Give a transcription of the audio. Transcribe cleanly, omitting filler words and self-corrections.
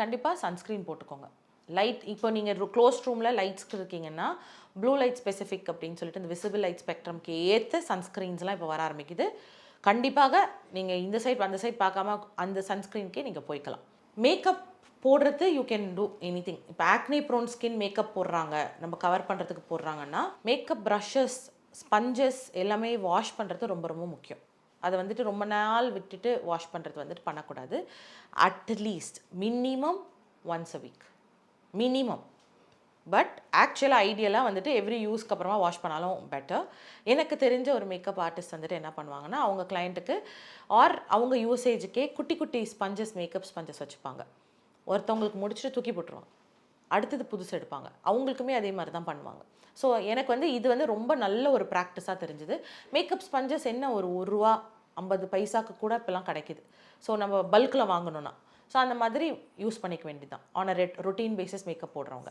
கண்டிப்பாக சன்ஸ்க்ரீன் போட்டுக்கோங்க. லைட் இப்போ நீங்கள் க்ளோஸ் ரூமில் லைட்ஸ்க்கு இருக்கீங்கன்னா ப்ளூ லைட் ஸ்பெசிஃபிக் அப்படின்னு சொல்லிட்டு இந்த விசிபிள் லைட் ஸ்பெக்ட்ரம்க்கு ஏற்ற சன்ஸ்க்ரீன்ஸ்லாம் இப்போ வர ஆரம்பிக்குது. கண்டிப்பாக நீங்கள் இந்த சைட் அந்த சைட் பார்க்காம அந்த சன்ஸ்க்ரீனுக்கே நீங்கள் போய்க்கலாம். மேக்கப் போடுறது you can do any thing. இப்போ ஆக்னி ப்ரோன் ஸ்கின் மேக்கப் போடுறாங்க, நம்ம கவர் பண்ணுறதுக்கு போடுறாங்கன்னா மேக்கப் ப்ரஷஸ், ஸ்பஞ்சஸ் எல்லாமே வாஷ் பண்ணுறது ரொம்ப ரொம்ப முக்கியம். அதை வந்துட்டு ரொம்ப நாள் விட்டுட்டு வாஷ் பண்ணுறது வந்துட்டு பண்ணக்கூடாது. At least minimum once a week minimum. But ஆக்சுவலாக ஐடியலாக வந்துட்டு எவ்ரி யூஸ்க்கு அப்புறமா வாஷ் பண்ணாலும் பெட்டர். எனக்கு தெரிஞ்ச ஒரு மேக்கப் ஆர்டிஸ்ட் வந்துட்டு என்ன பண்ணுவாங்கன்னா அவங்க கிளைண்ட்டுக்கு ஆர் அவங்க யூசேஜுக்கே குட்டி குட்டி ஸ்பஞ்சஸ், மேக்கப் ஸ்பஞ்சஸ் வச்சுப்பாங்க. ஒருத்தவங்களுக்கு முடிச்சுட்டு தூக்கி போட்டுருவாங்க, அடுத்தது புதுசு எடுப்பாங்க. அவங்களுக்குமே அதே மாதிரி தான் பண்ணுவாங்க. ஸோ எனக்கு வந்து இது வந்து ரொம்ப நல்ல ஒரு ப்ராக்டிஸாக தெரிஞ்சுது. மேக்கப் ஸ்பஞ்சஸ் என்ன ஒரு ரூபா 50 பைசாக்கு கூட இப்போலாம் கிடைக்கிது. ஸோ நம்ம பல்கில் வாங்கணுன்னா ஸோ அந்த மாதிரி யூஸ் பண்ணிக்க வேண்டியது தான் on a routine basis makeup போடுறவங்க.